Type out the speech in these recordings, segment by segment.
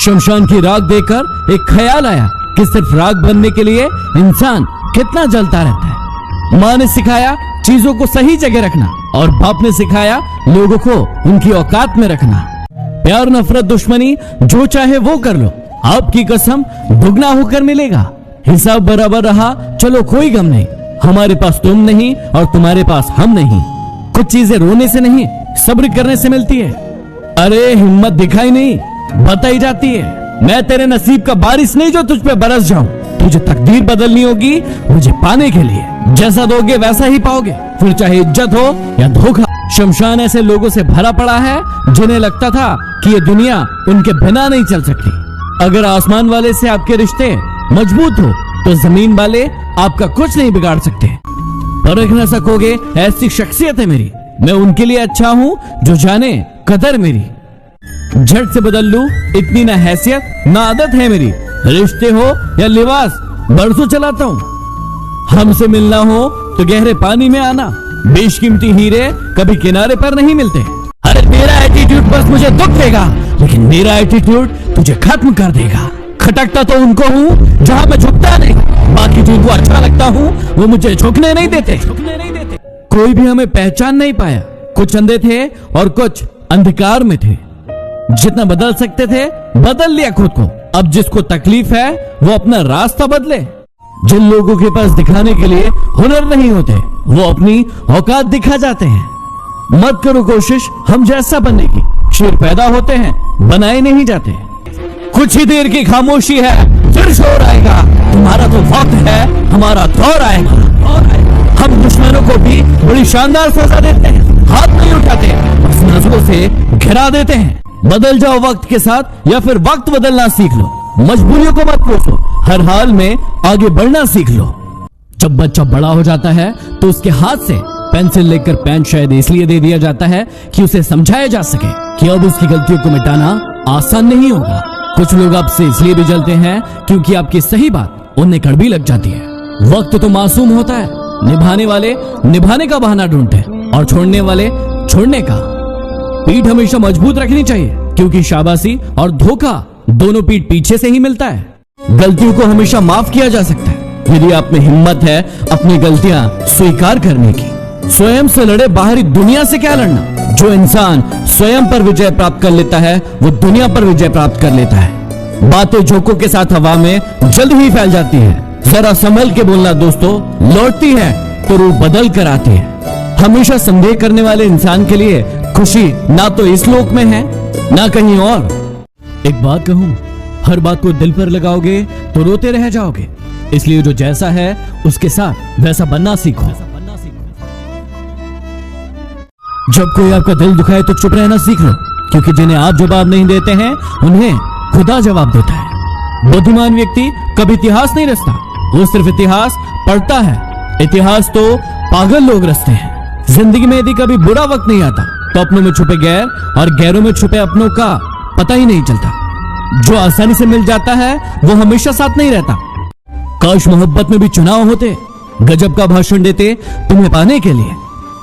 शमशान की राख देखकर एक ख्याल आया कि सिर्फ राख बनने के लिए इंसान कितना जलता रहता है। माँ ने सिखाया चीजों को सही जगह रखना और बाप ने सिखाया लोगों को उनकी औकात में रखना। प्यार, नफरत, दुश्मनी जो चाहे वो कर लो, आपकी कसम दुगना होकर मिलेगा। हिसाब बराबर रहा, चलो कोई गम नहीं। हमारे पास तुम नहीं और तुम्हारे पास हम नहीं। कुछ चीजें रोने से नहीं, सब्र करने से मिलती है। अरे हिम्मत दिखाई नहीं, बताई जाती है। मैं तेरे नसीब का बारिश नहीं जो तुझ पे बरस जाऊं। तुझे तकदीर बदलनी होगी मुझे पाने के लिए। जैसा दोगे वैसा ही पाओगे, फिर चाहे इज्जत हो या धोखा। शमशान ऐसे लोगों से भरा पड़ा है जिन्हें लगता था कि ये दुनिया उनके बिना नहीं चल सकती। अगर आसमान वाले से आपके रिश्ते मजबूत हो तो जमीन वाले आपका कुछ नहीं बिगाड़ सकते। परख न सकोगे ऐसी शख्सियत है मेरी। मैं उनके लिए अच्छा हूँ जो जाने कदर मेरी। झट से बदल लूं इतनी ना हैसियत ना आदत है मेरी। रिश्ते हो या लिबास बरसों चलाता हूँ। हमसे मिलना हो तो गहरे पानी में आना। बेशकीमती हीरे कभी किनारे पर नहीं मिलते। अरे तेरा एटीट्यूड बस मुझे दुख देगा, लेकिन मेरा एटीट्यूड तुझे खत्म कर देगा। खटकता तो उनको हूँ जहाँ मैं झुकता नहीं। बाकी जिनको अच्छा लगता हूँ वो मुझे झुकने नहीं देते। कोई भी हमें पहचान नहीं पाया। कुछ अंधे थे और कुछ अंधकार में थे। जितना बदल सकते थे बदल लिया खुद को। अब जिसको तकलीफ है वो अपना रास्ता बदले। जिन लोगों के पास दिखाने के लिए हुनर नहीं होते वो अपनी औकात दिखा जाते हैं। मत करो कोशिश हम जैसा बनने की। शेर पैदा होते हैं, बनाए नहीं जाते। कुछ ही देर की खामोशी है, फिर शोर आएगा। तुम्हारा तो वक्त है, हमारा दौर आएगा। हम दुश्मनों को भी बड़ी शानदार सजा देते हैं। हाथ नहीं उठाते, बस नजरों से घिरा देते हैं। बदल जाओ वक्त के साथ या फिर वक्त बदलना सीख लो। मजबूरियों को मत कोसो, हर हाल में आगे बढ़ना सीख लो। जब बच्चा बड़ा हो जाता है तो उसके हाथ से पेंसिल लेकर पेन शायद इसलिए दे दिया जाता है कि उसे समझाया जा सके कि अब उसकी गलतियों को मिटाना आसान नहीं होगा। कुछ लोग आपसे इसलिए भी जलते हैं क्योंकि आपकी सही बात उन्हें कड़वी लग जाती है। वक्त तो मासूम होता है। निभाने वाले निभाने का बहाना ढूंढते हैं और छोड़ने वाले छोड़ने का। पीठ हमेशा मजबूत रखनी चाहिए क्योंकि शाबाशी और धोखा दोनों पीठ पीछे से ही मिलता है। गलतियों को हमेशा माफ किया जा सकता है यदि आप में हिम्मत है अपनी गलतियां स्वीकार करने की। स्वयं से लड़े, बाहरी दुनिया से क्या लड़ना। जो इंसान स्वयं पर विजय प्राप्त कर लेता है वो दुनिया पर विजय प्राप्त कर लेता है। बातें झोंकों के साथ हवा में जल्द ही फैल जाती है। जरा संभल के बोलना दोस्तों, लौटती है तो रूप बदल कर आती है। हमेशा संदेह करने वाले इंसान के लिए खुशी ना तो इस लोक में है ना कहीं और। एक बात कहूं, हर बात को दिल पर लगाओगे तो रोते रह जाओगे। इसलिए जो जैसा है उसके साथ वैसा बनना सीखो। जब कोई आपका दिल दुखाए तो चुप रहना सीख लो क्योंकि जिन्हें आप जवाब नहीं देते हैं उन्हें खुदा जवाब देता है। बुद्धिमान व्यक्ति कभी इतिहास नहीं रचता, वो सिर्फ इतिहास पढ़ता है। इतिहास तो पागल लोग रचते हैं। जिंदगी में यदि कभी बुरा वक्त नहीं आता तो अपनों में छुपे गैर और गैरों में छुपे अपनों का पता ही नहीं चलता। जो आसानी से मिल जाता है वो हमेशा साथ नहीं रहता। काश मोहब्बत में भी चुनाव होते, गजब का भाषण देते तुम्हें पाने के लिए।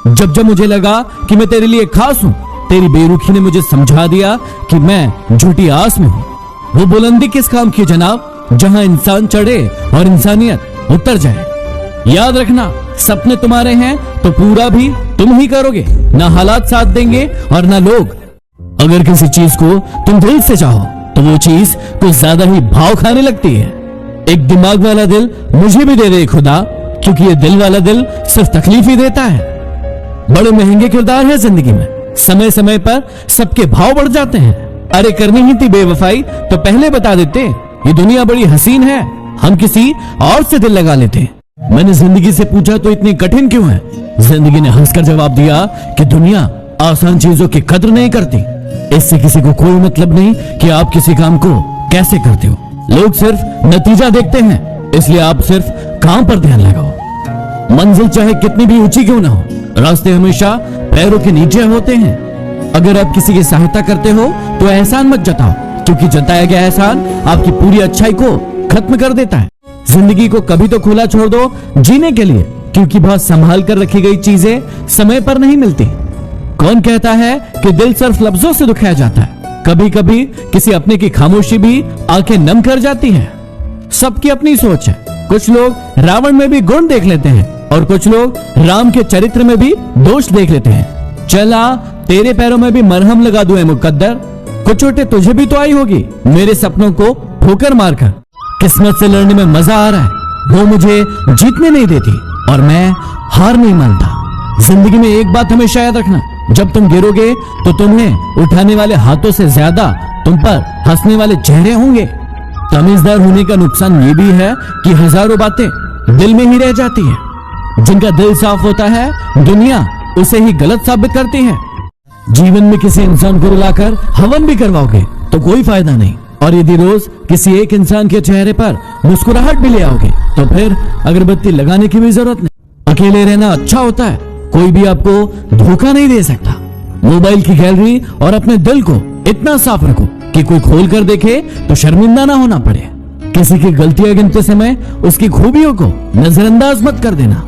जब जब मुझे लगा कि मैं तेरे लिए खास हूं, तेरी बेरुखी ने मुझे समझा दिया कि मैं झूठी आस में हूं। वो बुलंदी किस काम की जनाब जहां इंसान चढ़े और इंसानियत उतर जाए। याद रखना, सपने तुम्हारे हैं तो पूरा भी तुम ही करोगे, ना हालात साथ देंगे और ना लोग। अगर किसी चीज को तुम दिल से चाहो तो वो चीज कुछ ज्यादा ही भाव खाने लगती है। एक दिमाग वाला दिल मुझे भी दे दे खुदा, क्योंकि ये दिल वाला दिल सिर्फ तकलीफ ही देता है। बड़े महंगे किरदार है जिंदगी में, समय समय पर सबके भाव बढ़ जाते हैं। अरे करनी ही थी बेवफाई तो पहले बता देते, ये दुनिया बड़ी हसीन है, हम किसी और से दिल लगा लेते। मैंने जिंदगी से पूछा तो इतनी कठिन क्यों है। जिंदगी ने हंसकर जवाब दिया कि दुनिया आसान चीजों की कद्र नहीं करती। इससे किसी को कोई मतलब नहीं कि आप किसी काम को कैसे करते हो। लोग सिर्फ नतीजा देखते हैं, इसलिए आप सिर्फ काम पर ध्यान लगाओ। मंजिल चाहे कितनी भी ऊंची क्यों ना हो, रास्ते हमेशा पैरों के नीचे होते हैं। अगर आप किसी की सहायता करते हो तो एहसान मत जताओ, क्योंकि जताया गया एहसान आपकी पूरी अच्छाई को खत्म कर देता है। जिंदगी को कभी तो खुला छोड़ दो जीने के लिए, क्योंकि बहुत संभाल कर रखी गई चीजें समय पर नहीं मिलती। कौन कहता है कि दिल सिर्फ लफ्जों से दुखाया जाता है। कभी कभी किसी अपने की खामोशी भी आंखें नम कर जाती है। सबकी अपनी सोच है। कुछ लोग रावण में भी गुण देख लेते हैं और कुछ लोग राम के चरित्र में भी दोष देख लेते हैं। चला तेरे पैरों में भी मरहम लगा दूं मुकद्दर, कुछ चोटें तुझे भी तो आई होगी मेरे सपनों को ठोकर मारकर। किस्मत से लड़ने में मजा आ रहा है, वो मुझे जीतने नहीं देती और मैं हार नहीं मानता। जिंदगी में एक बात हमेशा याद रखना, जब तुम गिरोगे तो तुम्हें उठाने वाले हाथों से ज्यादा तुम पर हंसने वाले चेहरे होंगे। तमीजदार होने का नुकसान ये भी है कि हजारों बातें दिल में ही रह जाती है। जिनका दिल साफ होता है दुनिया उसे ही गलत साबित करती है। जीवन में किसी इंसान को रुलाकर हवन भी करवाओगे तो कोई फायदा नहीं, और यदि रोज किसी एक इंसान के चेहरे पर मुस्कुराहट भी ले आओगे तो फिर अगरबत्ती लगाने की भी जरूरत नहीं। अकेले रहना अच्छा होता है, कोई भी आपको धोखा नहीं दे सकता। मोबाइल की गैलरी और अपने दिल को इतना साफ रखो कि कोई खोल कर देखे तो शर्मिंदा ना होना पड़े। किसी की गलतियां गिनते समय उसकी खूबियों को नजरअंदाज मत कर देना।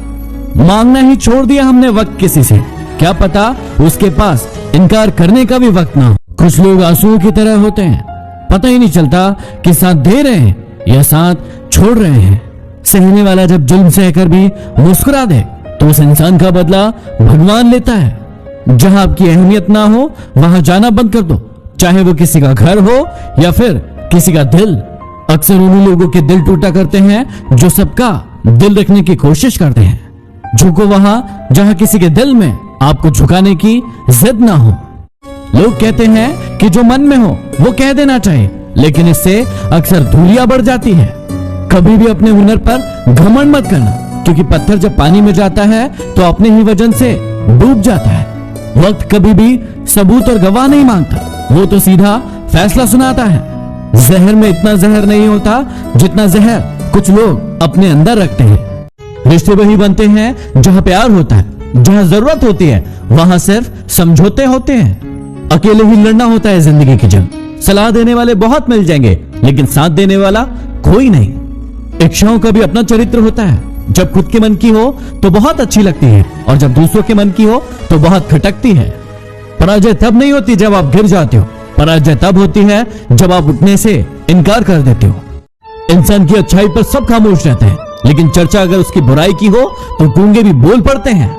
मांगना ही छोड़ दिया हमने वक्त किसी से, क्या पता उसके पास इनकार करने का भी वक्त ना हो। कुछ लोग आंसुओं की तरह होते हैं, पता ही नहीं चलता कि साथ दे रहे हैं या साथ छोड़ रहे हैं। सहने वाला जब जुल्म सहकर भी मुस्कुरा दे तो उस इंसान का बदला भगवान लेता है। जहां आपकी अहमियत ना हो वहां जाना बंद कर दो, चाहे वो किसी का घर हो या फिर किसी का दिल। अक्सर उन्हीं लोगों के दिल टूटा करते हैं जो सबका दिल रखने की कोशिश करते हैं। झुको वहां जहां किसी के दिल में आपको झुकाने की जिद ना हो। लोग कहते हैं कि जो मन में हो वो कह देना चाहिए, लेकिन इससे अक्सर धूलियां बढ़ जाती है। कभी भी अपने हुनर पर घमंड मत करना, क्योंकि पत्थर जब पानी में जाता है तो अपने ही वजन से डूब जाता है। वक्त कभी भी सबूत और गवाह नहीं मांगता, वो तो सीधा फैसला सुनाता है। जहर में इतना जहर नहीं होता जितना जहर कुछ लोग अपने अंदर रखते हैं। रिश्ते वही बनते हैं जहां प्यार होता है, जहां जरूरत होती है वहां सिर्फ समझौते होते हैं। अकेले ही लड़ना होता है जिंदगी की जंग। सलाह देने वाले बहुत मिल जाएंगे, लेकिन साथ देने वाला कोई नहीं। इच्छाओं का भी अपना चरित्र होता है। जब खुद के मन की हो तो बहुत अच्छी लगती है, और जब दूसरों के मन की हो तो बहुत खटकती है। पराजय तब नहीं होती जब आप गिर जाते हो, पराजय तब होती है जब आप उठने से इनकार कर देते हो। इंसान की अच्छाई पर सब खामोश रहते हैं, लेकिन चर्चा अगर उसकी बुराई की हो तो गूंगे भी बोल पड़ते हैं।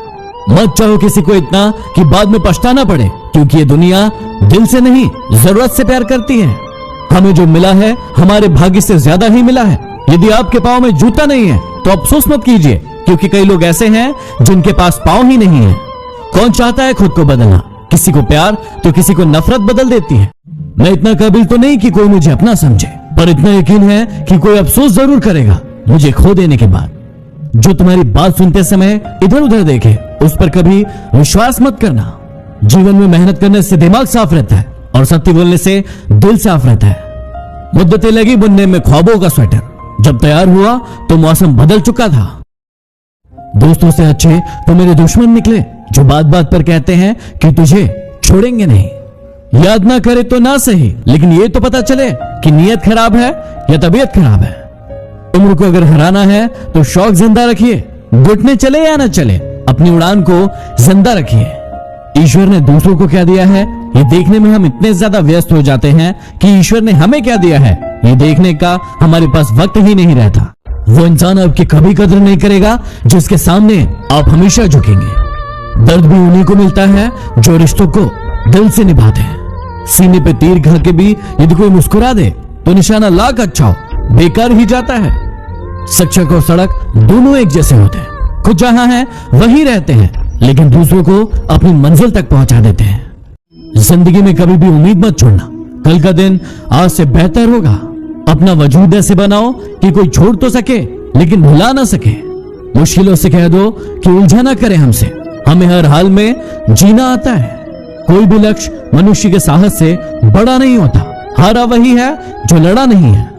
मत चाहो किसी को इतना कि बाद में पछताना पड़े, क्योंकि ये दुनिया दिल से नहीं जरूरत से प्यार करती है। हमें जो मिला है हमारे भाग्य से ज्यादा ही मिला है। यदि आपके पाँव में जूता नहीं है तो अफसोस मत कीजिए, क्योंकि कई लोग ऐसे हैं जिनके पास पाँव ही नहीं है। कौन चाहता है खुद को बदलना? किसी को प्यार तो किसी को नफरत बदल देती है। मैं इतना काबिल तो नहीं कि कोई मुझे अपना समझे, पर इतना यकीन है कि कोई अफसोस जरूर करेगा मुझे खो देने के बाद। जो तुम्हारी बात सुनते समय इधर उधर देखे उस पर कभी विश्वास मत करना। जीवन में मेहनत करने से दिमाग साफ रहता है और सत्य बोलने से दिल साफ रहता है। मुद्दतें लगी बुनने में ख्वाबों का स्वेटर, जब तैयार हुआ तो मौसम बदल चुका था। दोस्तों से अच्छे तो मेरे दुश्मन निकले, जो बात बात पर कहते हैं कि तुझे छोड़ेंगे नहीं। याद ना करे तो ना सही, लेकिन ये तो पता चले कि नीयत खराब है या तबीयत खराब है। उम्र को अगर हराना है तो शौक जिंदा रखिए, घुटने चले या ना चले अपनी उड़ान को जिंदा रखिए। ईश्वर ने दूसरों को क्या दिया है ये देखने में हम इतने ज्यादा व्यस्त हो जाते हैं कि ईश्वर ने हमें क्या दिया है ये देखने का हमारे पास वक्त ही नहीं रहता। वो इंसान आपकी कभी कदर नहीं करेगा जिसके सामने आप हमेशा झुकेंगे। दर्द भी उन्हीं को मिलता है जो रिश्तों को दिल से निभाते हैं। सीने पे तीर खा के भी यदि कोई मुस्कुरा दे तो निशाना लाख अच्छा हो बेकार ही जाता है। शिक्षक और सड़क दोनों एक जैसे होते हैं। खुद जहां है वहीं रहते हैं, लेकिन दूसरों को अपनी मंजिल तक पहुंचा देते हैं। जिंदगी में कभी भी उम्मीद मत छोड़ना, कल का दिन आज से बेहतर होगा। अपना वजूद ऐसे बनाओ कि कोई छोड़ तो सके लेकिन भुला ना सके। मुश्किलों से कह दो कि उलझा ना करे हमसे, हमें हर हाल में जीना आता है। कोई भी लक्ष्य मनुष्य के साहस से बड़ा नहीं होता। हारा वही है जो लड़ा नहीं है।